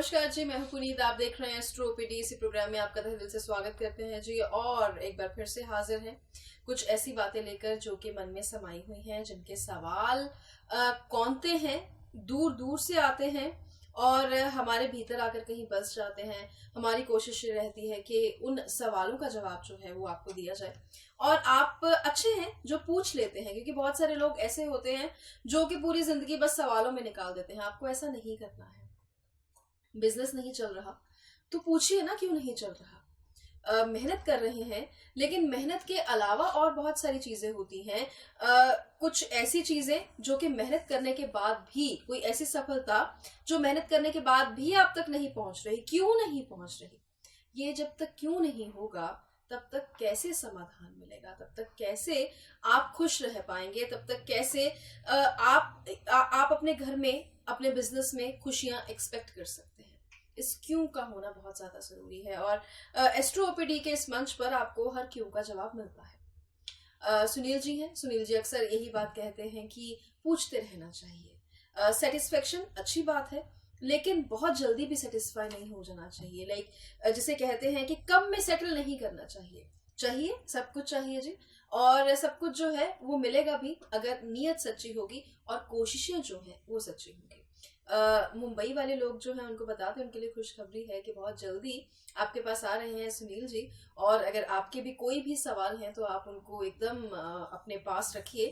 नमस्कार जी, मैं हूं पुनीत। आप देख रहे हैं एस्ट्रो ओपीडी। इसी प्रोग्राम में आपका तहे दिल से स्वागत करते हैं जी। और एक बार फिर से हाजिर हैं कुछ ऐसी बातें लेकर जो कि मन में समाई हुई हैं, जिनके सवाल कौनते हैं, दूर दूर से आते हैं और हमारे भीतर आकर कहीं बस जाते हैं। हमारी कोशिश ये रहती है कि उन सवालों का जवाब जो है वो आपको दिया जाए। और आप अच्छे हैं जो पूछ लेते हैं, क्योंकि बहुत सारे लोग ऐसे होते हैं जो कि पूरी जिंदगी बस सवालों में निकाल देते हैं। आपको ऐसा नहीं करना है। बिजनेस नहीं चल रहा तो पूछिए ना, क्यों नहीं चल रहा। मेहनत कर रहे हैं, लेकिन मेहनत के अलावा और बहुत सारी चीजें होती हैं। कुछ ऐसी चीजें जो कि मेहनत करने के बाद भी, कोई ऐसी सफलता जो मेहनत करने के बाद भी आप तक नहीं पहुंच रही। क्यों नहीं पहुंच रही? ये जब तक क्यों नहीं होगा, तब तक कैसे समाधान मिलेगा, तब तक कैसे आप खुश रह पाएंगे, तब तक कैसे आप अपने घर में, अपने बिजनेस में खुशियां एक्सपेक्ट कर सकते हैं। इस क्यों का होना बहुत ज्यादा जरूरी है। और एस्ट्रो ओपीडी के इस मंच पर आपको हर क्यों का जवाब मिलता है। सुनील जी हैं। सुनील जी अक्सर यही बात कहते हैं कि पूछते रहना चाहिए। सेटिस्फेक्शन अच्छी बात है, लेकिन बहुत जल्दी भी सेटिस्फाई नहीं हो जाना चाहिए। लाइक जिसे कहते हैं कि कम में सेटल नहीं करना चाहिए। चाहिए सब कुछ चाहिए जी, और सब कुछ जो है वो मिलेगा भी अगर नीयत सच्ची होगी और कोशिशें जो है वो सच्ची होगी। मुंबई वाले लोग जो हैं उनको बता दें, उनके लिए खुशखबरी है कि बहुत जल्दी आपके पास आ रहे हैं सुनील जी। और अगर आपके भी कोई भी सवाल हैं तो आप उनको एकदम अपने पास रखिए,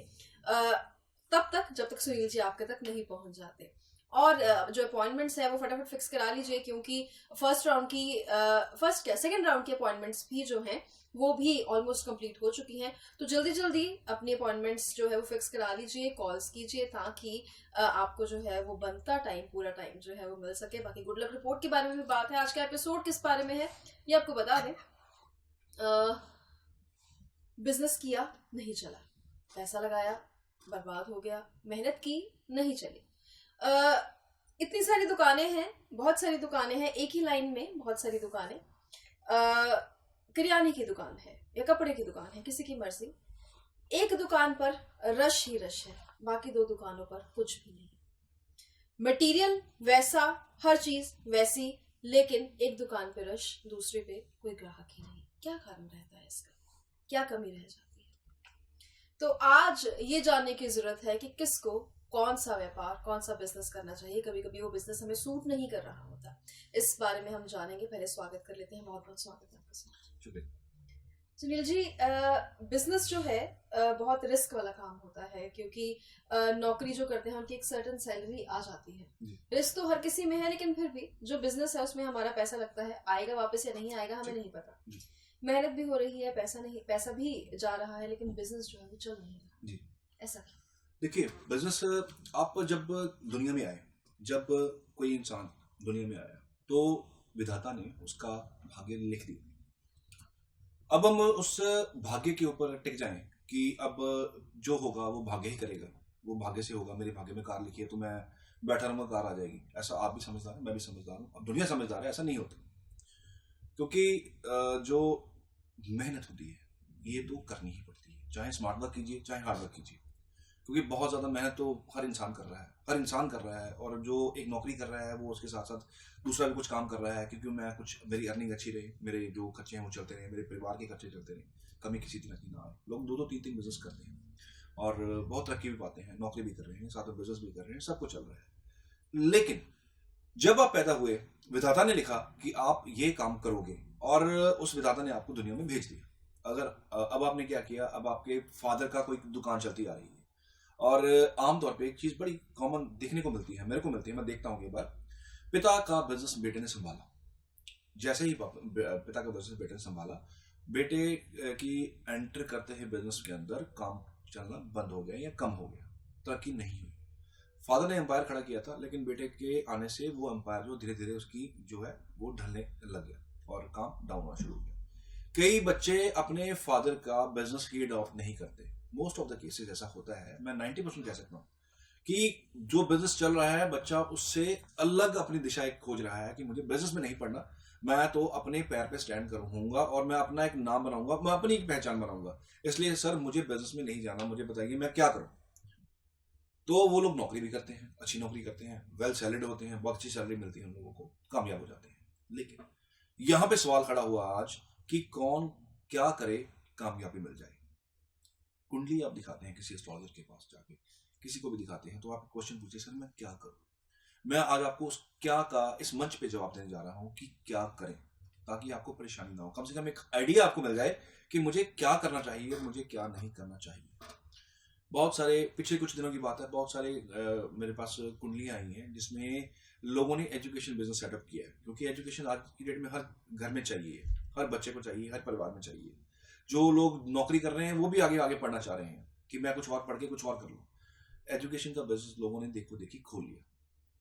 तब तक जब तक सुनील जी आपके तक नहीं पहुंच जाते। और जो अपॉइंटमेंट्स है वो फटाफट फिक्स करा लीजिए, क्योंकि सेकंड राउंड की अपॉइंटमेंट्स भी जो हैं वो भी ऑलमोस्ट कंप्लीट हो चुकी हैं। तो जल्दी जल्दी अपनी अपॉइंटमेंट्स जो है वो फिक्स करा लीजिए, कॉल्स कीजिए, ताकि आपको जो है वो बनता टाइम, पूरा टाइम जो है वो मिल सके। बाकी गुड लक रिपोर्ट के बारे में भी बात है। आज का एपिसोड किस बारे में है ये आपको बता दें। बिजनेस किया, नहीं चला, पैसा लगाया, बर्बाद हो गया, मेहनत की, नहीं चली। इतनी सारी दुकानें हैं, बहुत सारी दुकानें हैं, एक ही लाइन में बहुत सारी दुकानें। किराने की दुकान है या कपड़े की दुकान है, किसी की मर्जी। एक दुकान पर रश ही रश है, बाकी दो दुकानों पर कुछ भी नहीं। मटेरियल वैसा, हर चीज वैसी, लेकिन एक दुकान पे रश, दूसरे पे कोई ग्राहक ही नहीं। क्या कारण रहता है इसका? क्या कमी रह जाती है? तो आज ये जानने की जरूरत है कि किसको कौन सा व्यापार, कौन सा बिजनेस करना चाहिए। कभी कभी वो बिजनेस हमें सूट नहीं कर रहा होता। इस बारे में हम जानेंगे। पहले स्वागत कर लेते हैं। बहुत बहुत स्वागत है आपका। सुनील जी, बिजनेस जो है बहुत रिस्क वाला काम होता है, क्योंकि नौकरी जो करते हैं उनकी एक सर्टेन सैलरी आ जाती है। रिस्क तो हर किसी में है, लेकिन फिर भी जो बिजनेस है उसमें हमारा पैसा लगता है। आएगा वापस या नहीं आएगा हमें नहीं पता। मेहनत भी हो रही है, पैसा भी जा रहा है, लेकिन बिजनेस जो है वो चल नहीं रहा। ऐसा क्या? देखिए, बिजनेस, आप जब दुनिया में आए, जब कोई इंसान दुनिया में आया, तो विधाता ने उसका भाग्य लिख दिया। अब हम उस भाग्य के ऊपर टिक जाएं कि अब जो होगा वो भाग्य ही करेगा, वो भाग्य से होगा। मेरे भाग्य में कार लिखी है तो मैं बैठा रहूंगा, कार आ जाएगी। ऐसा आप भी समझदार हैं, मैं भी समझदार हूँ, अब दुनिया समझदार है। ऐसा नहीं होता, क्योंकि जो मेहनत होती है ये तो करनी ही पड़ती है। चाहे स्मार्ट वर्क कीजिए, चाहे हार्ड वर्क कीजिए, क्योंकि बहुत ज़्यादा मेहनत तो हर इंसान कर रहा है। और जो एक नौकरी कर रहा है वो उसके साथ साथ दूसरा भी कुछ काम कर रहा है, क्योंकि मैं कुछ, मेरी अर्निंग अच्छी रहे, मेरे जो खर्चे हैं वो चलते रहे, मेरे परिवार के खर्चे चलते रहे, कमी किसी तरह की ना आए। लोग दो तीन बिजनेस करते हैं और बहुत तरक्की भी पाते हैं, नौकरी भी कर रहे हैं, साथ में बिजनेस भी कर रहे हैं, सब कुछ चल रहा है। लेकिन जब आप पैदा हुए, विधाता ने लिखा कि आप ये काम करोगे, और उस विधाता ने आपको दुनिया में भेज दिया। अगर अब आपने क्या किया, अब आपके फादर का कोई दुकान चलती आ रही है, और आमतौर पे एक चीज बड़ी कॉमन देखने को मिलती है, मेरे को मिलती है, मैं देखता हूँ कई बार, पिता का बिजनेस बेटे ने संभाला। जैसे ही पिता का बिजनेस बेटे ने संभाला, बेटे की एंटर करते ही बिजनेस के अंदर काम चलना बंद हो गया या कम हो गया, तरक्की नहीं हुई। फादर ने एम्पायर खड़ा किया था, लेकिन बेटे के आने से वो एम्पायर जो धीरे धीरे उसकी जो है वो ढलने लग गया और काम डाउन होना शुरू हो गया। कई बच्चे अपने फादर का बिजनेस ही अडॉप्ट नहीं करते। मोस्ट ऑफ द केसेस ऐसा होता है, मैं 90% कह सकता हूँ कि जो बिजनेस चल रहा है, बच्चा उससे अलग अपनी दिशा एक खोज रहा है कि मुझे बिजनेस में नहीं पढ़ना, मैं तो अपने पैर पे स्टैंड करूंगा और मैं अपना एक नाम बनाऊंगा, मैं अपनी एक पहचान बनाऊंगा। इसलिए सर मुझे बिजनेस में नहीं जाना, मुझे बताइए मैं क्या करूं। तो वो लोग नौकरी भी करते हैं, अच्छी नौकरी करते हैं, वेल सैलरीड होते हैं, बहुत अच्छी सैलरी मिलती है उन लोगों को, कामयाब हो जाते हैं। लेकिन यहां पे सवाल खड़ा हुआ आज कि कौन क्या करे कामयाबी मिल जाए। कुंडली आप दिखाते हैं किसी एस्ट्रोलॉजर के पास जाके, किसी को भी दिखाते हैं, तो आप क्वेश्चन पूछे सर मैं क्या करूं। मैं आज आपको उस क्या का इस मंच पे जवाब देने जा रहा हूं कि क्या करें, ताकि आपको परेशानी ना हो, कम से कम एक आइडिया आपको मिल जाए कि मुझे क्या करना चाहिए, मुझे क्या नहीं करना चाहिए। बहुत सारे पिछले कुछ दिनों की बात है, बहुत सारे मेरे पास कुंडलियां आई हैं जिसमें लोगों ने एजुकेशन बिजनेस सेटअप किया है, क्योंकि एजुकेशन आज की डेट में हर घर में चाहिए, हर बच्चे को चाहिए, हर परिवार में चाहिए। जो लोग नौकरी कर रहे हैं वो भी आगे आगे पढ़ना चाह रहे हैं कि मैं कुछ और पढ़ के कुछ और कर लूँ। एजुकेशन का बिजनेस लोगों ने देखो देखी खोल लिया।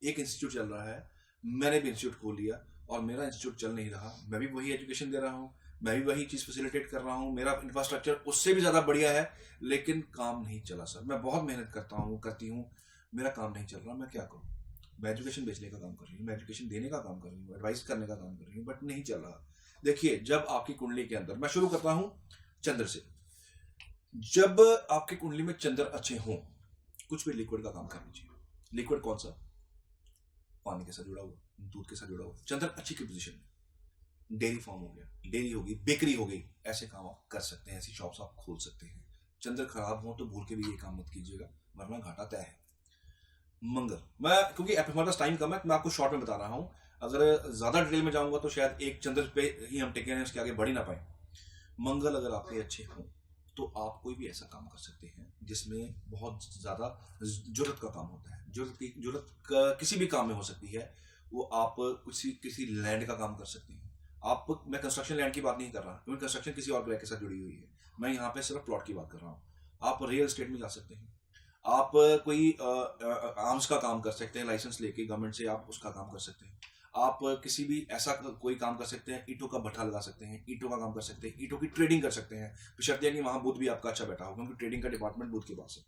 एक इंस्टीट्यूट चल रहा है, मैंने भी इंस्टीट्यूट खोल लिया, और मेरा इंस्टीट्यूट चल नहीं रहा, मैं भी वही एजुकेशन दे रहा हूँ, मैं भी वही चीज फैसिलिटेट कर रहा हूँ, मेरा इंफ्रास्ट्रक्चर उससे भी ज्यादा बढ़िया है, लेकिन काम नहीं चला सर। मैं बहुत मेहनत करती हूँ, मेरा काम नहीं चल रहा, मैं क्या करूँ। मैं एजुकेशन बेचने का काम कर रही हूँ, मैं एजुकेशन देने का काम कर रही हूँ, एडवाइस करने का काम कर रही हूँ, बट नहीं चल रहा। देखिए, जब आपकी कुंडली के अंदर, मैं शुरू करता हूँ चंद्र से, जब आपकी कुंडली में चंद्र अच्छे हों, कुछ भी लिक्विड का काम कर लीजिए। लिक्विड कौन सा? पानी के साथ जुड़ा हुआ, दूध के साथ जुड़ा हुआ, चंद्र अच्छी की पोजीशन में, डेयरी फार्म हो गया, डेयरी होगी, बेकरी हो गई, ऐसे काम आप कर सकते हैं, ऐसी शॉप्स आप खोल सकते हैं। चंद्र खराब हो तो भूल के भी ये काम मत कीजिएगा, वरना घाटा तय है। मंगल, मैं क्योंकि हमारे पास टाइम कम है, मैं आपको शॉर्ट में बता रहा हूं, अगर ज्यादा डिटेल में जाऊंगा तो शायद एक चंद्र पे ही हम टिके हैं, उसके आगे बढ़ ही ना पाए। मंगल अगर आपके अच्छे हों तो आप कोई भी ऐसा काम कर सकते हैं जिसमें बहुत ज्यादा जरूरत का काम होता है। जरूरत किसी भी काम में हो सकती है, वो आप किसी लैंड का काम कर सकते हैं। आप, मैं कंस्ट्रक्शन लैंड की बात नहीं कर रहा, क्योंकि कंस्ट्रक्शन किसी और ग्रह के साथ जुड़ी हुई है, मैं यहाँ पे सिर्फ प्लॉट की बात कर रहा हूँ। आप रियल एस्टेट में जा सकते हैं, आप कोई आर्म्स का काम कर सकते हैं, लाइसेंस लेके गवर्नमेंट से आप उसका काम कर सकते हैं। आप किसी भी ऐसा कोई काम कर सकते हैं, ईंटों का भट्ठा लगा सकते हैं, ईंटों का काम कर सकते हैं, ईंटों की ट्रेडिंग कर सकते हैं, बशर्ते कि वहां बुध भी आपका अच्छा बैठा हो, क्योंकि ट्रेडिंग का डिपार्टमेंट बुध के पास है,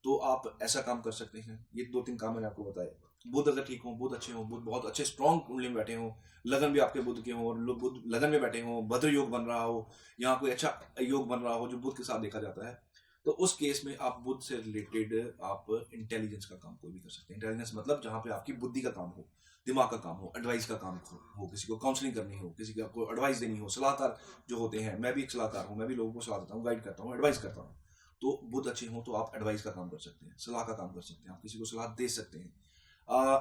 तो आप ऐसा काम कर सकते हैं। ये 2-3 काम मैंने आपको बताया। बुध अगर ठीक हो, बुध अच्छे हो, बुध बहुत अच्छे स्ट्रॉन्ग कुंडली में बैठे हो, लगन भी आपके बुध के हो, और लोग बुध लगन में बैठे हो, भद्र योग बन रहा हो, यहाँ कोई अच्छा योग बन रहा हो जो बुध के साथ देखा जाता है, तो उस केस में आप बुध से रिलेटेड आप इंटेलिजेंस का काम कोई भी कर सकते हैं। इंटेलिजेंस मतलब जहां पे आपकी बुद्धि का काम हो, दिमाग का काम हो, एडवाइस का काम हो, किसी को काउंसलिंग करनी हो, किसी को एडवाइस देनी हो, सलाहकार जो होते हैं, मैं भी एक सलाहकार हूँ, मैं भी लोगों को सलाह देता हूँ, गाइड करता हूँ, एडवाइस करता हूँ। तो बुध अच्छे हो तो आप एडवाइस का काम कर सकते हैं, सलाह का काम कर सकते हैं, आप किसी को सलाह दे सकते हैं।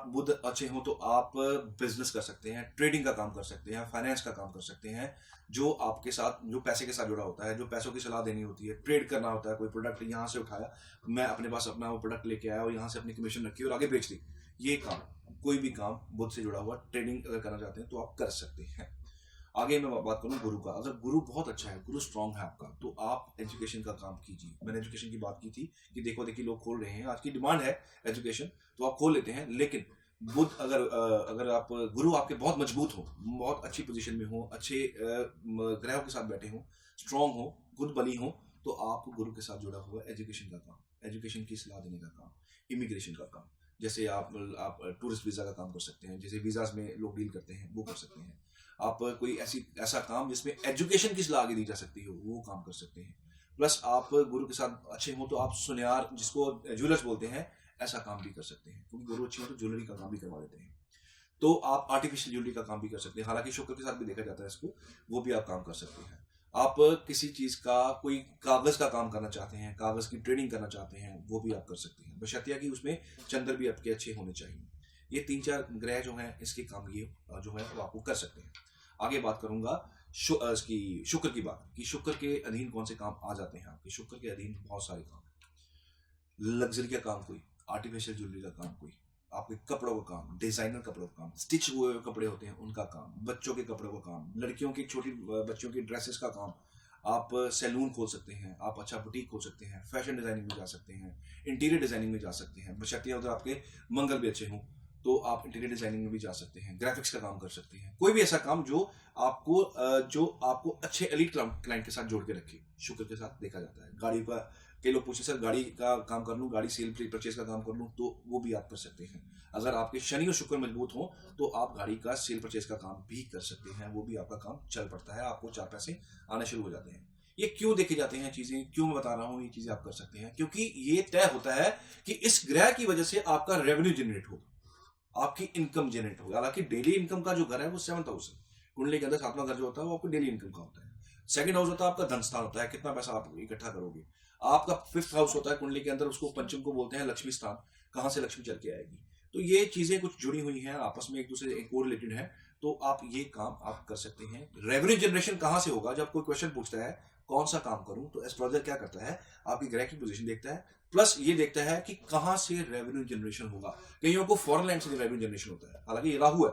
बुध अच्छे हो तो आप बिजनेस कर सकते हैं, ट्रेडिंग का काम कर सकते हैं, फाइनेंस का काम कर सकते हैं, जो आपके साथ, जो पैसे के साथ जुड़ा होता है, जो पैसों की सलाह देनी होती है, ट्रेड करना होता है। कोई प्रोडक्ट यहाँ से उठाया, मैं अपने पास अपना वो प्रोडक्ट लेके आया और यहाँ से अपनी कमीशन रखी और आगे बेच दी, ये काम, कोई भी काम बुध से जुड़ा हुआ ट्रेडिंग अगर करना चाहते हैं तो आप कर सकते हैं। आगे मैं बात करूँ गुरु का, अगर गुरु बहुत अच्छा है, गुरु स्ट्रांग है आपका, तो आप एजुकेशन का काम कीजिए। मैंने एजुकेशन की बात की थी कि देखो देखी लोग खोल रहे हैं, आज की डिमांड है एजुकेशन, तो आप खोल लेते हैं। लेकिन बुध अगर आप, गुरु आपके बहुत मजबूत हो, बहुत अच्छी पोजीशन में हो, अच्छे ग्रहों के साथ बैठे हो, स्ट्रांग हो, गुद बली हो, तो आप गुरु के साथ जुड़ा हुआ एजुकेशन का काम, एजुकेशन की सलाह देने का काम, इमिग्रेशन का काम, जैसे आप टूरिस्ट वीजा का काम कर सकते हैं, जैसे वीजाज में लोग डील करते हैं वो कर सकते हैं। आप कोई ऐसा काम जिसमें एजुकेशन की सलाह आगे दी जा सकती हो, वो काम कर सकते हैं। प्लस आप गुरु के साथ अच्छे हो तो आप सुनियार, जिसको ज्वेलर्स बोलते हैं, ऐसा काम भी कर सकते हैं, क्योंकि गुरु अच्छे हो तो ज्वेलरी का काम भी करवा देते हैं। तो आप आर्टिफिशियल ज्वेलरी का काम भी कर सकते हैं, हालांकि शुक्र के साथ भी देखा जाता है इसको, वो भी आप काम कर सकते हैं। आप किसी चीज का, कोई कागज का काम करना चाहते हैं, कागज की ट्रेडिंग करना चाहते हैं, वो भी आप कर सकते हैं, बशर्ते कि उसमें चंद्र भी आपके अच्छे होने चाहिए। ये 3-4 ग्रह जो हैं, इसके काम ये जो है वो आपको कर सकते हैं। आगे बात करूंगा शुक्र की बात, कि शुक्र के अधीन कौन से काम आ जाते हैं आपके। शुक्र के अधीन बहुत सारे काम, लग्जरी का काम, कोई आर्टिफिशियल ज्वेलरी का काम, कोई आपके कपड़ों का काम, डिजाइनर कपड़ों का काम, स्टिच हुए हुए कपड़े होते हैं उनका काम, बच्चों के कपड़ों का काम, लड़कियों की छोटी बच्चों की ड्रेसेस का काम, आप सैलून खोल सकते हैं, आप अच्छा बुटीक खोल सकते हैं, फैशन डिजाइनिंग में जा सकते हैं, इंटीरियर डिजाइनिंग में जा सकते हैं, बशर्ते उधर आपके मंगल भी अच्छे हों तो आप इंटीरियर डिजाइनिंग में भी जा सकते हैं, ग्राफिक्स का काम कर सकते हैं, कोई भी ऐसा काम जो आपको अच्छे एलीट क्लाइंट के साथ जोड़ के रखे। शुक्र के साथ देखा जाता है। गाड़ी का, कई लोग पूछे सर गाड़ी का काम कर लूँ, गाड़ी सेल परचेज का काम कर लूँ, तो वो भी आप कर सकते हैं। अगर आपके शनि और शुक्र मजबूत हो तो आप गाड़ी का सेल परचेज का काम भी कर सकते हैं, वो भी आपका काम चल पड़ता है, आपको 4 पैसे आने शुरू हो जाते हैं। ये क्यों देखे जाते हैं चीजें, क्यों मैं बता रहा हूँ ये चीजें आप कर सकते हैं, क्योंकि ये तय होता है कि इस ग्रह की वजह से आपका रेवेन्यू जनरेट होगा, आपकी इनकम जनरेट होगा। हालांकि डेली इनकम का जो घर है वो 7th हाउस है, कुंडली के अंदर 7वां घर जो होता है वो आपको डेली इनकम का होता है। 2nd हाउस होता है आपका धन स्थान, होता है कितना पैसा आप इकट्ठा करोगे। आपका 5th हाउस होता है कुंडली के अंदर, उसको पंचम को बोलते हैं लक्ष्मी स्थान, कहां से लक्ष्मी चल के आएगी। तो ये चीजें कुछ जुड़ी हुई हैं आपस में, एक दूसरे से कोरिलेटेड है। तो आप ये काम आप कर सकते हैं। रेवेन्यू जनरेशन कहां से होगा, जब कोई क्वेश्चन पूछता है कौन सा काम करूं, तो एस्ट्रोलॉजर क्या करता है, आपकी ग्रह की पोजीशन देखता है, प्लस ये देखता है कि कहां से रेवेन्यू जनरेशन होगा। कईयों को फॉरेन लैंड से रेवेन्यू जनरेशन होता है, हालांकि ये राहु है।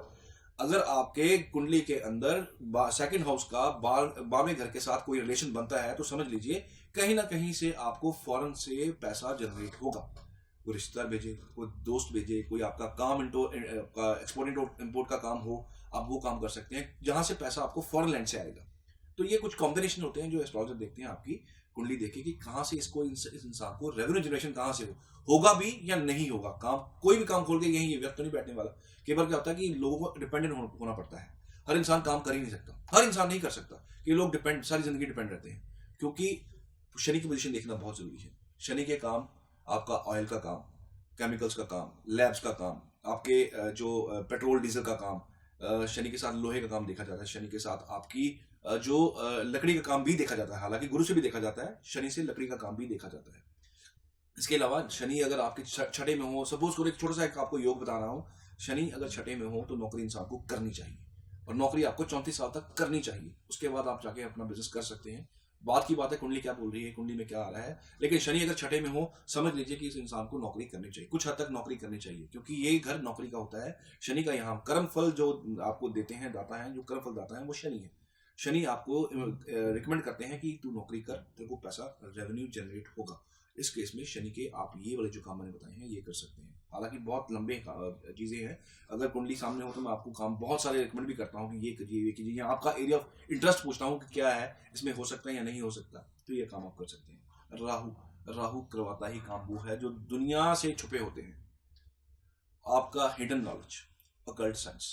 अगर आपके कुंडली के अंदर 2nd हाउस का 12वें घर के साथ कोई रिलेशन बनता है, तो समझ लीजिए कहीं ना कहीं से आपको फॉरेन से पैसा जनरेट होगा। कोई रिश्तेदार भेजे, कोई दोस्त भेजे, कोई आपका काम एक्सपोर्ट इंपोर्ट का काम हो, आप वो काम कर सकते हैं जहां से पैसा आपको फॉरेन लैंड से आएगा। तो ये कुछ कॉम्बिनेशन होते हैं जो एस्ट्रोलॉजर देखते हैं आपकी कुंडली देखे कि कहां से इसको इस इंसान को रेवेन्यू जनरेशन कहां से होगा भी या नहीं होगा। काम कोई भी काम खोल के यही व्यक्त तो नहीं बैठने वाला। कई बार क्या होता है कि लोगों को डिपेंडेंट होना पड़ता है। हर इंसान काम कर ही नहीं सकता, हर इंसान नहीं कर सकता, कि लोग डिपेंड सारी जिंदगी डिपेंड रहते हैं। क्योंकि शनि की पोजीशन देखना बहुत जरूरी है। शनि के काम आपका ऑयल का काम, केमिकल्स का काम, लैब्स का काम, आपके जो पेट्रोल डीजल का काम, शनि के साथ लोहे का काम देखा जाता है। शनि के साथ आपकी जो लकड़ी का काम भी देखा जाता है, हालांकि गुरु से भी देखा जाता है, शनि से लकड़ी का काम भी देखा जाता है। इसके अलावा शनि अगर आपके छठे में हो, सपोज करो एक छोटा सा आपको योग बता रहा हूँ, शनि अगर छठे में हो तो नौकरी इंसान को करनी चाहिए, और नौकरी आपको 34 साल तक करनी चाहिए। उसके बाद आप जाके अपना बिजनेस कर सकते हैं। बात की बात है कुंडली क्या बोल रही है, कुंडली में क्या आ रहा है, लेकिन शनि अगर छठे में हो, समझ लीजिए कि इस इंसान को नौकरी करनी चाहिए, कुछ हद तक नौकरी करनी चाहिए, क्योंकि ये घर नौकरी का होता है। शनि का यहाँ कर्म फल जो आपको देते हैं, दाता है, जो कर्म फल दाता है वो शनि है। शनि आपको रिकमेंड करते हैं कि तू नौकरी कर, तेरे को पैसा रेवेन्यू जनरेट होगा। इस केस में शनि के आप ये वाले जो काम मैंने बताए हैं ये कर सकते हैं। हालांकि बहुत लंबे चीजें हैं, अगर कुंडली सामने हो तो मैं आपको काम बहुत सारे रिकमेंड भी करता हूँ कि ये करिए, ये कीजिए, या आपका एरिया ऑफ इंटरेस्ट पूछता हूँ कि क्या है, इसमें हो सकता है या नहीं हो सकता, तो ये काम आप कर सकते हैं। राहु करवाता ही काम वो है जो दुनिया से छुपे होते हैं। आपका hidden knowledge, occult science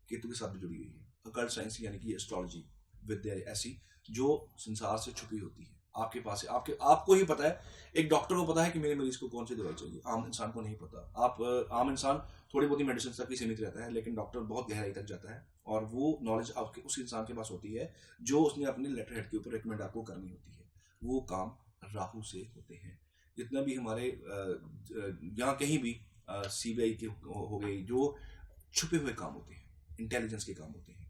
Ketu के साथ भी जुड़ी हुई है। अकल्ट साइंस यानी कि एस्ट्रोलॉजी विद्या ऐसी जो संसार से छुपी होती है, आपके पास है, आपको ही पता है। एक डॉक्टर को पता है कि मेरे मरीज को कौन सी दवाई चाहिए, आम इंसान को नहीं पता। आम इंसान थोड़ी बहुत मेडिसिन तक ही सीमित रहता है, लेकिन डॉक्टर बहुत गहराई तक जाता है, और वो नॉलेज आपके उस इंसान के पास होती है जो उसने अपने लेटर हेड के ऊपर रिकमेंड आपको करनी होती है। वो काम राहु से होते हैं। जितना भी हमारे यहाँ कहीं भी CBI के हो गई, जो छुपे हुए काम होते हैं, इंटेलिजेंस के काम होते हैं,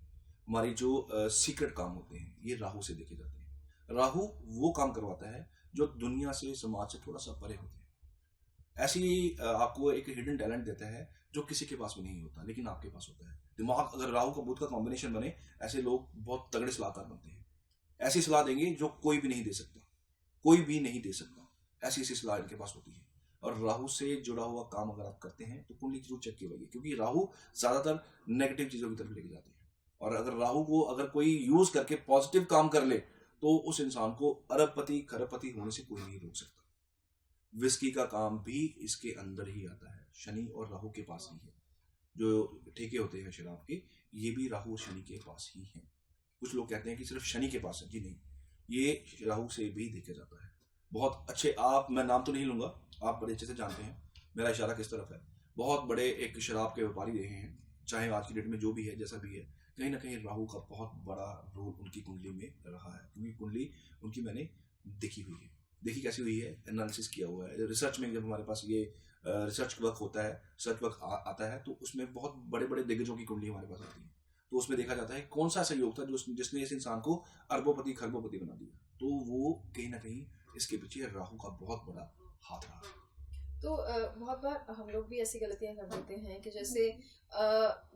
हमारी जो सीक्रेट काम होते हैं, ये राहु से देखे जाते हैं। राहु वो काम करवाता है जो दुनिया से, समाज से थोड़ा सा परे होते हैं। ऐसी आपको एक हिडन टैलेंट देता है जो किसी के पास भी नहीं होता, लेकिन आपके पास होता है। दिमाग अगर राहु का बुध का कॉम्बिनेशन बने, ऐसे लोग बहुत तगड़े सलाहकार बनते हैं। ऐसी सलाह देंगे जो कोई भी नहीं दे सकता, कोई भी नहीं दे सकता। ऐसी ऐसी सलाह इनके पास होती है। और राहु से जुड़ा हुआ काम अगर आप करते हैं तो कुंडली जरूर चेक कीजिए, क्योंकि राहु ज्यादातर नेगेटिव चीजों की तरफ लेके जाते हैं। और अगर राहु को अगर कोई यूज करके पॉजिटिव काम कर ले तो उस इंसान को अरबपति खरबपति होने से कोई नहीं रोक सकता। विस्की का काम भी इसके अंदर ही आता है, शनि और राहु के पास ही है। जो ठेके होते हैं शराब के, ये भी राहु और शनि के पास ही हैं। कुछ लोग कहते हैं कि सिर्फ शनि के पास है, जी नहीं, ये राहु से भी देखा जाता है। बहुत अच्छे, मैं नाम तो नहीं लूंगा, आप बड़े अच्छे से जानते हैं मेरा इशारा किस तरफ है। बहुत बड़े एक शराब के व्यापारी रहे हैं, चाहे आज की डेट में जो भी है, जैसा भी है, कहीं ना कहीं राहु का बहुत बड़ा रोल उनकी कुंडली में रहा है। क्योंकि कुंडली उनकी मैंने देखी हुई है। देखी कैसी हुई है, एनालिसिस किया हुआ है। रिसर्च में जब हमारे पास ये रिसर्च वर्क होता है, रिसर्च वर्क आता है, तो उसमें बहुत बड़े बड़े दिग्गजों की कुंडली हमारे पास आती है। तो उसमें देखा जाता है कौन सा ऐसा योग था जिसने इस इंसान को अरबोपति खरबोपति बना दिया। तो वो कहीं ना कहीं इसके पीछे राहु का बहुत बड़ा हाथ रहा। तो बहुत बार हम लोग भी ऐसी गलतियां कर देते हैं कि जैसे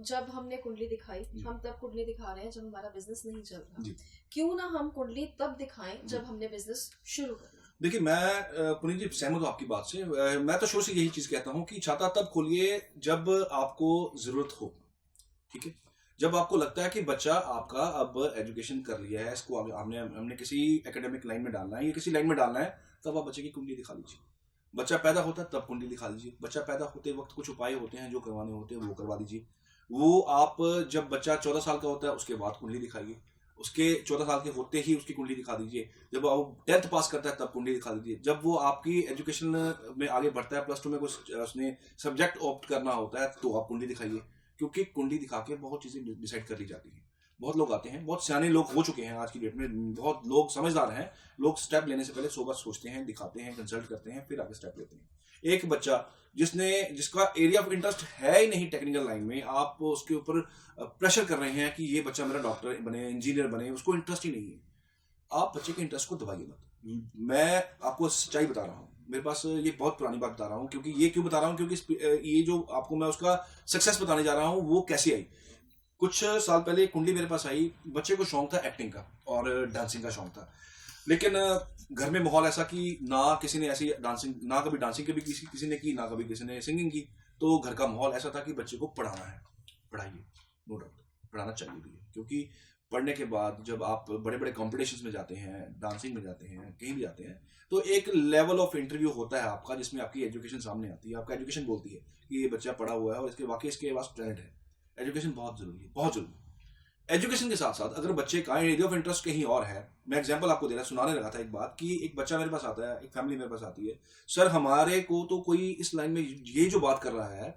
जब हमने कुंडली दिखाई, हम तब कुंडली दिखा रहे हैं जब हमारा बिजनेस नहीं चल रहा। क्यों ना हम कुंडली तब दिखाएं जब हमने बिजनेस शुरू करना। देखिए, मैं पुनीत जी सहमत हूँ आपकी बात से। मैं तो शुरू से यही चीज कहता हूँ कि छाता तब खोलिए जब आपको जरूरत हो, ठीक है। जब आपको लगता है कि बच्चा आपका अब एजुकेशन कर लिया है, इसको हमने किसी एकेडमिक लाइन में डालना है या किसी लाइन में डालना है, तब आप बच्चे की कुंडली दिखा लीजिए। बच्चा पैदा होता है तब कुंडली दिखा लीजिए। बच्चा पैदा होते वक्त कुछ उपाय होते हैं जो करवाने होते हैं, वो करवा दीजिए। वो आप जब बच्चा 14 साल का होता है उसके बाद कुंडली दिखाइए। उसके 14 साल के होते ही उसकी कुंडली दिखा दीजिए। जब वो 10th पास करता है तब कुंडली दिखा दीजिए। जब वो आपकी एजुकेशन में आगे बढ़ता है, प्लस 2 में कुछ उसने सब्जेक्ट ऑप्ट करना होता है, तो आप कुंडली दिखाइए, क्योंकि कुंडली दिखा के बहुत चीजें डिसाइड कर ली जाती हैं। बहुत लोग आते हैं, बहुत सियाने लोग हो चुके हैं आज की डेट में, बहुत लोग समझदार हैं, लोग स्टेप लेने से पहले 100 बार सोचते हैं, दिखाते हैं, कंसल्ट करते हैं, फिर आगे स्टेप लेते हैं। एक बच्चा जिसका एरिया ऑफ इंटरेस्ट है ही नहीं टेक्निकल लाइन में, आप उसके ऊपर प्रेशर कर रहे हैं कि ये बच्चा मेरा डॉक्टर बने, इंजीनियर बने, उसको इंटरेस्ट ही नहीं है। आप बच्चे के इंटरेस्ट को दबाइए मत। मैं आपको सच्चाई बता रहा हूँ, मेरे पास ये बहुत पुरानी बात बता रहा हूँ, क्योंकि ये क्यों बता रहा हूँ, क्योंकि ये जो आपको मैं उसका सक्सेस बताने जा रहा हूँ वो कैसे आई। कुछ साल पहले कुंडली मेरे पास आई, बच्चे को शौक था एक्टिंग का और डांसिंग का शौक था, लेकिन घर में माहौल ऐसा कि ना किसी ने ऐसी डांसिंग, ना कभी डांसिंग कभी किसी ने की, ना कभी किसी ने सिंगिंग की। तो घर का माहौल ऐसा था कि बच्चे को पढ़ाना है, पढ़ाइए, नो डाउट पढ़ाना चाहिए भी है, क्योंकि पढ़ने के बाद जब आप बड़े बड़े कॉम्पिटिशन्स में जाते हैं, डांसिंग में जाते हैं, कहीं भी जाते हैं, तो एक लेवल ऑफ इंटरव्यू होता है आपका, जिसमें आपकी एजुकेशन सामने आती है। आपका एजुकेशन बोलती है कि ये बच्चा पढ़ा हुआ है और इसके पास टैलेंट है। एजुकेशन बहुत जरूरी है, बहुत जरूरी। एजुकेशन के साथ साथ अगर बच्चे का एरिया ऑफ इंटरेस्ट कहीं और है, मैं एग्जांपल आपको दे रहा सुनाने लगा था एक बात कि एक बच्चा मेरे पास आता है, एक फैमिली मेरे पास आती है, सर हमारे को तो कोई इस लाइन में ये जो बात कर रहा है,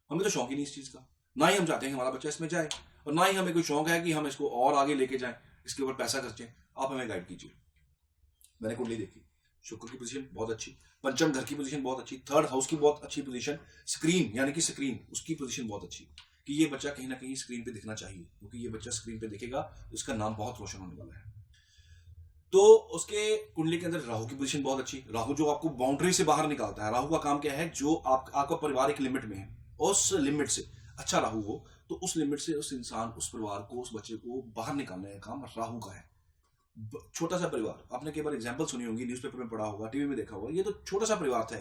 हमें तो शौक ही नहीं इस चीज का, ना ही हम चाहते हैं हमारा बच्चा इसमें जाए, और ना ही हमें कोई शौक है कि हम इसको और आगे लेके जाएं, इसके ऊपर पैसा खर्चें, आप हमें गाइड कीजिए। मैंने कुंडली देखी, शुक्र की पोजीशन बहुत अच्छी, पंचम घर की पोजीशन बहुत अच्छी, थर्ड हाउस की बहुत अच्छी पोजीशन, स्क्रीन यानी कि स्क्रीन उसकी पोजीशन बहुत अच्छी, कि ये बच्चा कहीं ना कहीं स्क्रीन पे दिखना चाहिए, क्योंकि ये बच्चा स्क्रीन पे दिखेगा तो इसका नाम बहुत रोशन होने वाला है। तो उसके कुंडली के अंदर राहु की पोजीशन बहुत अच्छी, राहु जो आपको बाउंड्री से बाहर निकालता है। राहु का काम क्या है, जो आपका परिवार एक लिमिट में है, उस लिमिट से अच्छा राहु हो तो उस लिमिट से उस इंसान, उस परिवार को, उस बच्चे को बाहर निकालने का काम राहु का है। छोटा सा परिवार, आपने कई बार एग्जाम्पल सुनी होंगी, न्यूज़पेपर में पढ़ा होगा, टीवी में देखा होगा, ये तो छोटा सा परिवार था,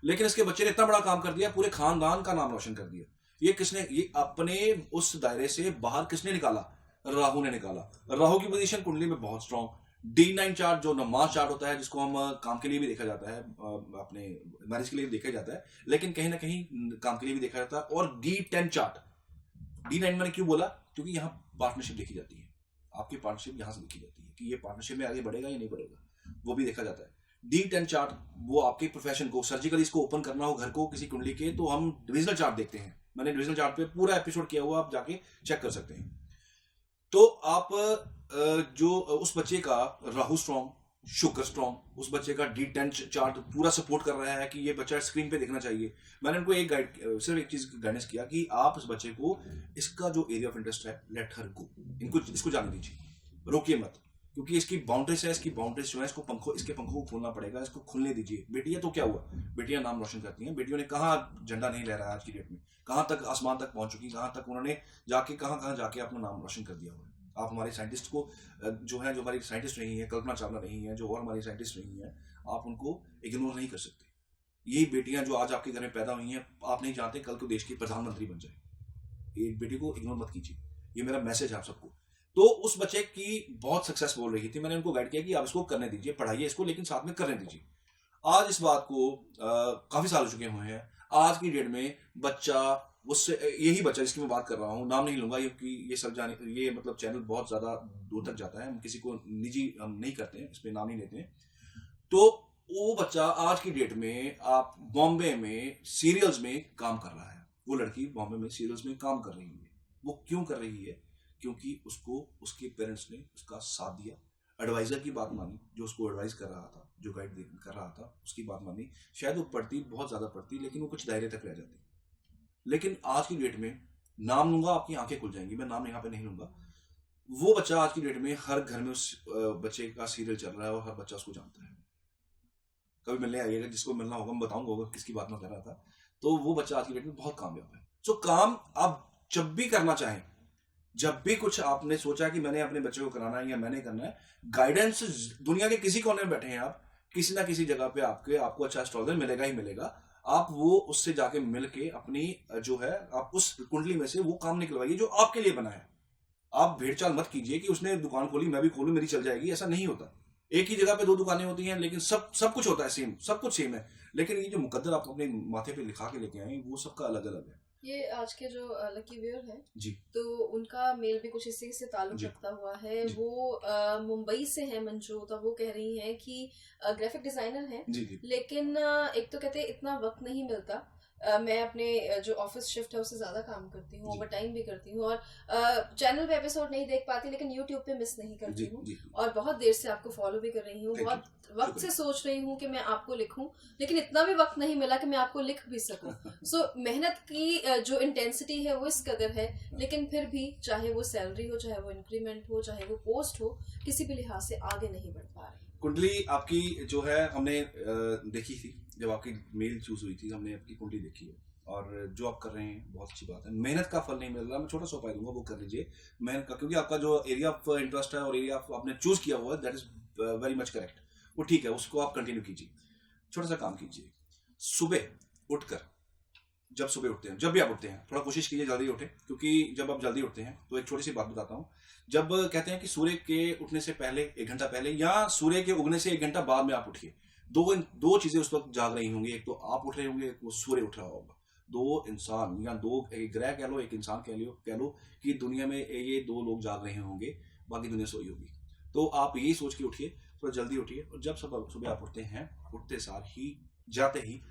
लेकिन इसके बच्चे ने इतना बड़ा काम कर दिया, पूरे खानदान का नाम रोशन कर दिया। ये किसने, ये अपने उस दायरे से बाहर किसने निकाला, राहु ने निकाला। राहु की पोजीशन कुंडली में बहुत स्ट्रॉन्ग। D9 चार्ट जो नमाज चार्ट होता है, जिसको हम काम के लिए भी देखा जाता है, अपने मैरिज के लिए भी देखा जाता है, लेकिन कहीं ना कहीं काम के लिए भी देखा जाता है। और D10 चार्ट, D9 मैंने क्यों बोला, क्योंकि यहाँ पार्टनरशिप देखी जाती है, आपकी पार्टनरशिप यहाँ से देखी जाती है कि ये पार्टनरशिप में आगे बढ़ेगा या नहीं बढ़ेगा, वो भी देखा जाता है। D10 चार्ट वो आपके प्रोफेशन को, सर्जिकली इसको ओपन करना हो घर को किसी कुंडली के, तो हम डिविजनल चार्ट देखते हैं। मैंने डिविजनल चार्ट पे पूरा एपिसोड किया हुआ, आप जाके चेक कर सकते हैं। तो आप जो उस बच्चे का राहु स्ट्रॉन्ग, शुक्र स्ट्रॉन्ग, उस बच्चे का D10 चार्ट पूरा सपोर्ट कर रहा है कि ये बच्चा स्क्रीन पे देखना चाहिए। मैंने उनको सिर्फ एक चीज गाइडेंस किया कि आप इस बच्चे को, इसका जो एरिया ऑफ इंटरेस्ट है, लेट हर गो, इसको जाने दीजिए, रोकिए मत, क्योंकि इसकी बाउंड्रीज है, इसकी बाउंड्रीज जो है, इसके पंखों को खोलना पड़ेगा, इसको खुलने दीजिए। बेटियां तो क्या हुआ, बेटियां नाम रोशन करती हैं, बेटियों ने कहाँ झंडा नहीं लहराया आज की डेट में, कहाँ तक आसमान तक पहुंच चुकी, कहाँ तक उन्होंने जाके कहाँ जाके अपना नाम रोशन कर दिया हुआ है। आप हमारे साइंटिस्ट को जो हमारी साइंटिस्ट रही है, कल्पना चावला रही है, जो और हमारी साइंटिस्ट रही है, आप उनको इग्नोर नहीं कर सकते। यही बेटियां जो आज आपके घर में पैदा हुई हैं, आप नहीं चाहते कल को देश की प्रधानमंत्री बन जाए। एक बेटी को इग्नोर मत कीजिए, ये मेरा मैसेज है आप सबको। तो उस बच्चे की बहुत सक्सेस बोल रही थी, मैंने उनको गाइड किया कि आप इसको करने दीजिए, पढ़ाइए इसको, लेकिन साथ में करने दीजिए। आज इस बात को काफी साल हो चुके हुए हैं। आज की डेट में बच्चा, उससे यही बच्चा जिसकी मैं बात कर रहा हूँ, नाम नहीं लूंगा क्योंकि ये मतलब चैनल बहुत ज्यादा दूर तक जाता है, हम किसी को निजी हम नहीं करते हैं, इस पे नाम नहीं लेते हैं। तो वो बच्चा आज की डेट में, आप बॉम्बे में सीरियल्स में काम कर रहा है, वो लड़की बॉम्बे में सीरियल्स में काम कर रही है। वो क्यों कर रही है, क्योंकि उसको उसके पेरेंट्स ने उसका साथ दिया, एडवाइजर की बात मानी, जो उसको एडवाइस कर रहा था, जो गाइड कर रहा था, उसकी बात मानी। शायद वो पढ़ती, बहुत ज्यादा पढ़ती, लेकिन वो कुछ दायरे तक रह जाती। लेकिन आज की डेट में, नाम लूंगा आपकी आंखें खुल जाएंगी, मैं नाम यहाँ पे नहीं लूंगा, वो बच्चा आज की डेट में हर घर में उस बच्चे का सीरियल चल रहा है और हर बच्चा उसको जानता है। कभी मिलने आइएगा, जिसको मिलना होगा मैं बताऊंगा किसकी बात मैं कर रहा था। तो वो बच्चा आज की डेट में बहुत कामयाब है। तो काम आप जब भी करना चाहें, जब भी कुछ आपने सोचा कि मैंने अपने बच्चे को कराना है या मैंने करना है, गाइडेंस दुनिया के किसी कोने में बैठे हैं आप, किसी ना किसी जगह पे आपको अच्छा स्ट्रॉगर मिलेगा ही मिलेगा। आप वो उससे जाके मिल के अपनी जो है, आप उस कुंडली में से वो काम निकलवाइए जो आपके लिए बना है। आप भेड़चाल मत कीजिए कि उसने दुकान खोली मैं भी खोलूं मेरी चल जाएगी, ऐसा नहीं होता। एक ही जगह पे दो दुकानें होती हैं, लेकिन सब कुछ होता है सेम, सब कुछ सेम है, लेकिन ये जो मुकद्दर आप अपने माथे पे लिखा के लेके आए, वो सबका अलग अलग है। ये आज के जो लकी व्यूअर हैं जी तो उनका मेल भी कुछ इसी से ताल्लुक जी रखता हुआ है। जी वो मुंबई से है मंजू, तो वो कह रही हैं कि ग्राफिक डिजाइनर हैं, जी जी लेकिन एक तो कहते हैं इतना वक्त नहीं मिलता। मैं अपने जो ऑफिस शिफ्ट है उससे ज्यादा काम करती हूँ, जी ओवर टाइम भी करती हूँ, और चैनल पे एपिसोड नहीं देख पाती लेकिन यूट्यूब पे मिस नहीं जी करती हूँ। जी और बहुत देर से आपको फॉलो भी कर रही हूँ, थैंक यू, बहुत वक्त से सोच रही हूँ कि मैं आपको लिखूं, लेकिन इतना भी वक्त नहीं मिला कि मैं आपको लिख भी सकूं। सो मेहनत की जो इंटेंसिटी है वो इस कदर है, लेकिन फिर भी चाहे वो सैलरी हो, चाहे वो इंक्रीमेंट हो, चाहे वो पोस्ट हो, किसी भी लिहाज से आगे नहीं बढ़ पा रही। कुंडली आपकी जो है हमने देखी थी, जब आपकी मेल चूज हुई थी हमने आपकी कुंडली देखी है, और जो आप कर रहे हैं बहुत अच्छी बात है। मेहनत का फल नहीं मिल रहा, मैं छोटा सा उपाय दूंगा, वो कर लीजिए मेहनत का, क्योंकि आपका जो एरिया ऑफ इंटरेस्ट है और एरिया आपने चूज किया हुआ है that is very much correct, वो ठीक है, उसको आप कंटिन्यू कीजिए। छोटा सा काम कीजिए, सुबह उठकर, जब सुबह उठते हैं, जब भी आप उठते हैं, थोड़ा कोशिश कीजिए जल्दी उठें, क्योंकि जब आप जल्दी उठते हैं तो एक छोटी सी बात बताता हूँ। जब कहते हैं कि सूर्य के उठने से पहले 1 घंटा पहले या सूर्य के उगने से 1 घंटा बाद में आप उठिए, दो चीजें उस वक्त जाग रही होंगी, एक तो आप उठ रहे होंगे, एक वो सूर्य उठ रहा होगा। दो इंसान या दो, एक ग्रह कह लो, एक इंसान कह लो कि दुनिया में ये दो लोग जाग रहे होंगे, बाकी दुनिया सोई होगी। तो आप यही सोच के उठिए, थोड़ा जल्दी उठिए, और जब सुबह आप उठते हैं, उठते सार ही जाते ही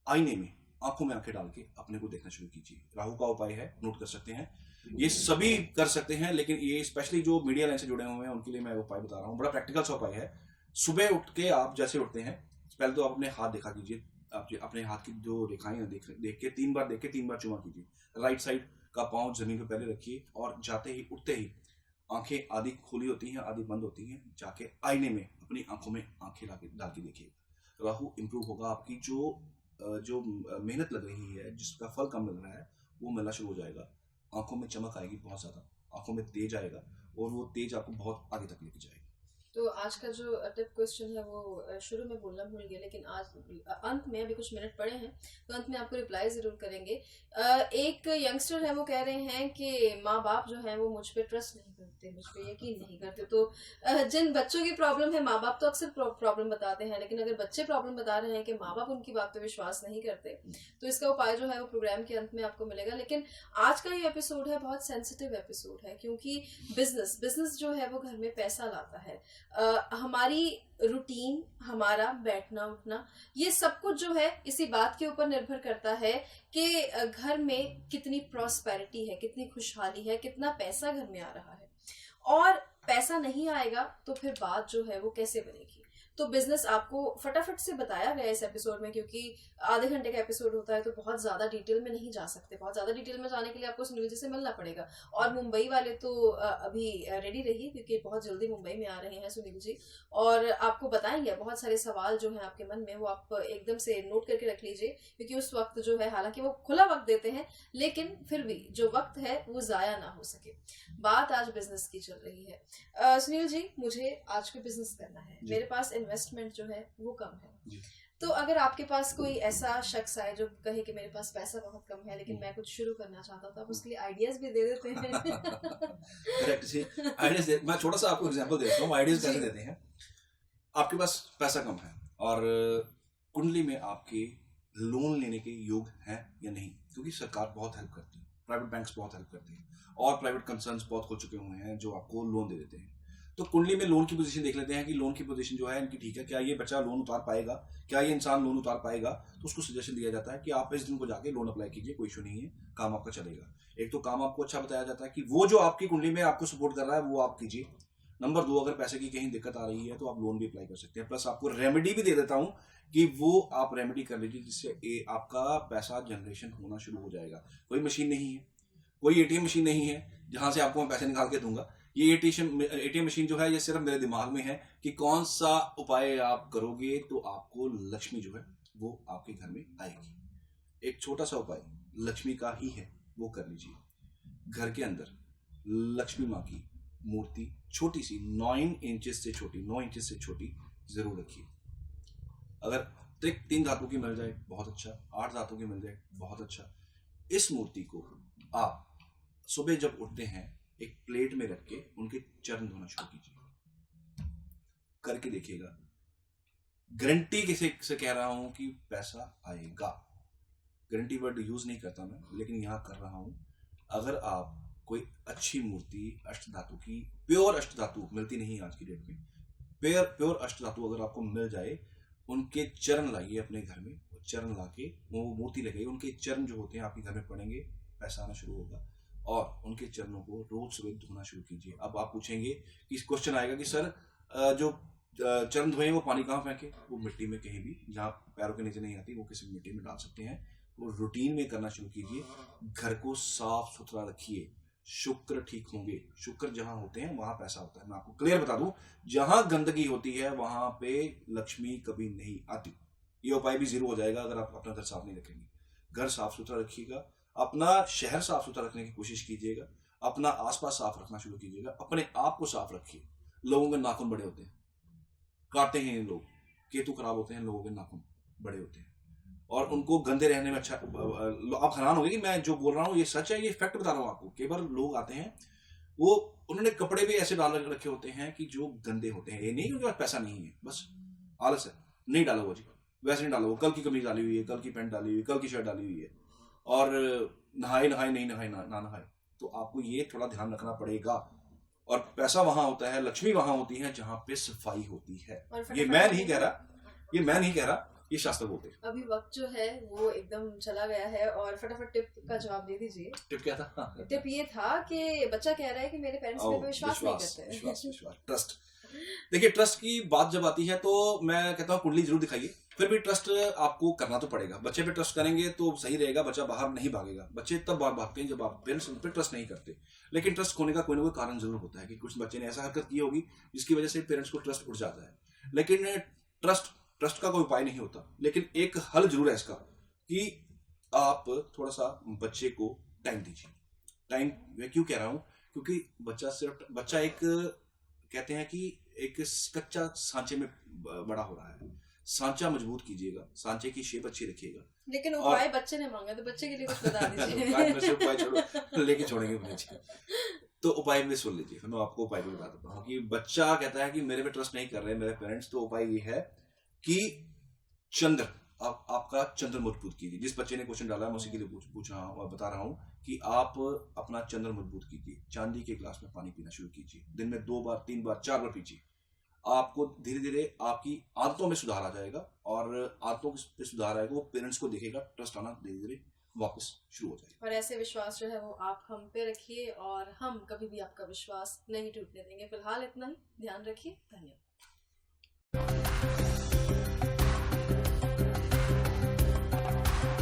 आईने में आंखों में आंखें डाल के अपने को देखना शुरू कीजिए। राहु का उपाय है, नोट कर सकते हैं, ये सभी कर सकते हैं, लेकिन ये स्पेशली जो मीडिया लाइन से जुड़े हुए हैं उनके लिए मैं उपाय बता रहा हूँ, बड़ा प्रैक्टिकल सा उपाय है। सुबह उठ के आप जैसे उठते हैं, पहले तो आप अपने हाथ देखा कीजिए, आप अपने हाथ की जो रेखाएं हैं देख के 3 बार चुमा कीजिए। राइट साइड का पांव जमीन पे पहले रखिए, और जाते ही उठते ही आंखें आधी खुली होती हैं, आधी बंद होती हैं, जाके आईने में अपनी आंखों में आंखें डाल के देखिए। राहु इंप्रूव होगा, आपकी जो मेहनत लग रही है, जिसका फल कम मिल रहा है, वो मिलना शुरू हो जाएगा। आंखों में चमक आएगी बहुत ज्यादा, आंखों में तेज आएगा, और वो तेज आपको बहुत आगे तक लेके जाएगी। तो आज का जो टिप क्वेश्चन है वो शुरू में बोलना भूल गए, लेकिन आज अंत में, अभी कुछ मिनट पड़े हैं तो अंत में आपको रिप्लाई जरूर करेंगे। एक यंगस्टर है, वो कह रहे हैं कि माँ बाप जो है वो मुझ पे ट्रस्ट नहीं करते, मुझ पे यकीन नहीं करते। तो जिन बच्चों की प्रॉब्लम है, माँ बाप तो अक्सर प्रॉब्लम बताते हैं, लेकिन अगर बच्चे प्रॉब्लम बता रहे हैं कि माँ बाप उनकी बात पे विश्वास नहीं करते, तो इसका उपाय जो है वो प्रोग्राम के अंत में आपको मिलेगा। लेकिन आज का ये एपिसोड है बहुत सेंसिटिव एपिसोड है, क्योंकि बिजनेस जो है वो घर में पैसा लाता है। हमारी रूटीन, हमारा बैठना उठना, ये सब कुछ जो है इसी बात के ऊपर निर्भर करता है कि घर में कितनी प्रॉस्पेरिटी है, कितनी खुशहाली है, कितना पैसा घर में आ रहा है। और पैसा नहीं आएगा तो फिर बात जो है वो कैसे बनेगी। तो बिजनेस आपको फटाफट से बताया गया इस एपिसोड में, क्योंकि आधे घंटे का एपिसोड होता है तो बहुत ज्यादा डिटेल में नहीं जा सकते। बहुत ज्यादा डिटेल में जाने के लिए आपको सुनील जी से मिलना पड़ेगा, और मुंबई वाले तो अभी रेडी रहिए, क्योंकि बहुत जल्दी मुंबई में आ रहे हैं सुनील जी, और आपको बताएंगे। बहुत सारे सवाल जो हैं आपके मन में, वो आप एकदम से नोट करके रख लीजिए, क्योंकि उस वक्त जो है, हालांकि वो खुला वक्त देते हैं, लेकिन फिर भी जो वक्त है वो जाया ना हो सके। बात आज बिजनेस की चल रही है। सुनील जी, मुझे आज को बिजनेस करना है, मेरे पास इन्वेस्टमेंट जो है वो कम है जी। तो अगर आपके पास कोई ऐसा शख्स आए जो कहे कि मेरे पास पैसा बहुत कम है लेकिन मैं कुछ शुरू करना चाहता हूँ, तो आप उसके लिए आइडियाज भी दे देते हैं। करेक्ट, आइडियाज मैं छोटा सा आपको एग्जांपल देता हूँ, आइडियाज कैसे देते हैं। आपके पास पैसा कम है, और कुंडली में आपके लोन लेने के योग हैं या नहीं, क्योंकि सरकार बहुत हेल्प करती है, प्राइवेट बैंक्स बहुत हेल्प करती है, और प्राइवेट कंसर्न्स बहुत खुल चुके हुए हैं जो आपको लोन दे देते हैं। तो कुंडली में लोन की पोजीशन देख लेते हैं कि लोन की पोजीशन जो है इनकी ठीक है, क्या ये बच्चा लोन उतार पाएगा, क्या ये इंसान लोन उतार पाएगा। तो उसको सजेशन दिया जाता है कि आप इस दिन को जाके लोन अप्लाई कीजिए, कोई इशू नहीं है, काम आपका चलेगा। एक तो काम आपको अच्छा बताया जाता है कि वो जो आपकी कुंडली में आपको सपोर्ट कर रहा है वो आप कीजिए। नंबर 2, अगर पैसे की कहीं दिक्कत आ रही है तो आप लोन भी अप्लाई कर सकते हैं, प्लस आपको रेमेडी भी दे देता हूं कि वो आप रेमेडी कर लीजिए, जिससे आपका पैसा जनरेशन होना शुरू हो जाएगा। कोई मशीन नहीं है, कोई एटीएम मशीन नहीं है जहां से आपको मैं पैसे निकाल के दूंगा। ये एटीएम मशीन जो है ये सिर्फ मेरे दिमाग में है कि कौन सा उपाय आप करोगे तो आपको लक्ष्मी जो है वो आपके घर में आएगी। एक छोटा सा उपाय लक्ष्मी का ही है, वो कर लीजिए। घर के अंदर लक्ष्मी माँ की मूर्ति छोटी सी 9 इंचेस से छोटी जरूर रखिए। अगर 3 धातु की मिल जाए बहुत अच्छा, 8 धातु की मिल जाए बहुत अच्छा। इस मूर्ति को आप सुबह जब उठते हैं एक प्लेट में रख के उनके चरण धोना शुरू कीजिए, करके देखिएगा। गारंटी किसी से कह रहा हूं कि पैसा आएगा, गारंटी वर्ड यूज नहीं करता मैं, लेकिन यहाँ कर रहा हूँ। अगर आप कोई अच्छी मूर्ति अष्ट धातु की, प्योर अष्ट धातु मिलती नहीं आज की डेट में, प्योर अष्ट धातु अगर आपको मिल जाए, उनके चरण लाइए अपने घर में, चरण लाके वो मूर्ति लगाइए, उनके चरण जो होते हैं आपके घर में पड़ेंगे, पैसा आना शुरू होगा। और उनके चरणों को रोज सुबह धोना शुरू कीजिए। अब आप पूछेंगे कि क्वेश्चन आएगा कि सर जो चरण धोए वो पानी कहाँ फेंके? वो मिट्टी में कहीं भी जहाँ पैरों के नीचे नहीं आती वो किसी मिट्टी में डाल सकते हैं। वो रूटीन में करना शुरू कीजिए। घर को साफ सुथरा रखिए, शुक्र ठीक होंगे। शुक्र जहां होते हैं वहां पैसा होता है। मैं आपको क्लियर बता दूं, जहां गंदगी होती है वहां पे लक्ष्मी कभी नहीं आती। ये उपाय भी जीरो हो जाएगा अगर आप अपना घर साफ नहीं रखेंगे। घर साफ सुथरा रखिएगा, अपना शहर साफ सुथरा रखने की कोशिश कीजिएगा, अपना आसपास साफ रखना शुरू कीजिएगा, अपने आप को साफ रखिए। लोगों के नाखून बड़े होते हैं, काटते हैं लोग, केतु खराब होते हैं, लोगों के नाखून बड़े होते हैं और उनको गंदे रहने में अच्छा। आप हैरान होंगे कि मैं जो बोल रहा हूँ ये सच है, ये फैक्ट बता रहा हूँ आपको। कई बार लोग आते हैं, वो उन्होंने कपड़े भी ऐसे डाल रखे होते हैं कि जो गंदे होते हैं। ये नहीं क्योंकि पास पैसा नहीं है, बस आलस है, नहीं डाला हुआ जी, वैसे नहीं डाला हुआ। कल की कमीज डाली हुई है, कल की पैंट डाली हुई है, कल की शर्ट डाली हुई है और नहाए नहीं नहाए ना नहाए। तो आपको ये थोड़ा ध्यान रखना पड़ेगा। और पैसा वहां होता है, लक्ष्मी वहां होती है जहां पे सफाई होती है। ये मैं नहीं कह रहा, ये शास्त्र बोलते हैं। अभी वक्त जो है वो एकदम चला गया है और फटाफट टिप का जवाब दे दीजिए। टिप क्या था? टिप ये था कि बच्चा कह रहा है कि मेरे पेरेंट्स पे विश्वास नहीं करते। विश्वास, ट्रस्ट। देखिए, ट्रस्ट की बात जब आती है तो मैं कहता हूँ कुंडली जरूर दिखाइए, फिर भी ट्रस्ट आपको करना तो पड़ेगा। बच्चे पे ट्रस्ट करेंगे तो सही रहेगा, बच्चा बाहर नहीं भागेगा। बच्चे तब बाहर भागते हैं जब आप पेरेंट्स उन पर ट्रस्ट नहीं करते। लेकिन ट्रस्ट खोने का कोई ना कोई कारण जरूर होता है कि कुछ बच्चे ने ऐसा हरकत की होगी जिसकी वजह से पेरेंट्स को ट्रस्ट उठ जाता है। लेकिन ट्रस्ट का कोई उपाय नहीं होता, लेकिन एक हल जरूर है इसका कि आप थोड़ा सा बच्चे को टाइम दीजिए। टाइम मैं क्यों कह रहा हूं? क्योंकि बच्चा एक, कहते हैं कि एक कच्चा सांचे में बड़ा हो रहा है। सांचा मजबूत कीजिएगा, सांचे की शेप अच्छी रखिएगा। लेकिन उपाय बच्चे ने मांगा तो बच्चे के लिए कुछ बता दीजिए। उपाय छोड़ो, लेके छोड़ेंगे बच्चे। तो उपाय में सुन लीजिए, फिर मैं आपको उपाय भी बता देता हूँ कि बच्चा कहता है कि मेरे पे ट्रस्ट नहीं कर रहे मेरे पेरेंट्स। तो उपाय ये है कि चंद्र, आपका चंद्र मजबूत कीजिए। जिस बच्चे ने क्वेश्चन डाला है मैं उसी के लिए पूछ रहा हूँ और बता रहा हूँ कि आप अपना चंद्र मजबूत कीजिए। चांदी के ग्लास में पानी पीना शुरू कीजिए, दिन में 2 बार 3 बार 4 बार पीजिए। आपको धीरे धीरे आपकी आदतों में सुधार आ जाएगा और आदतों में सुधार आएगा, वो पेरेंट्स को देखेगा, ट्रस्ट आना धीरे धीरे वापस शुरू हो जाएगा। और ऐसे विश्वास जो है वो आप हम पे रखिए और हम कभी भी आपका विश्वास नहीं टूटने देंगे। फिलहाल इतना ही, ध्यान रखिए, धन्यवाद।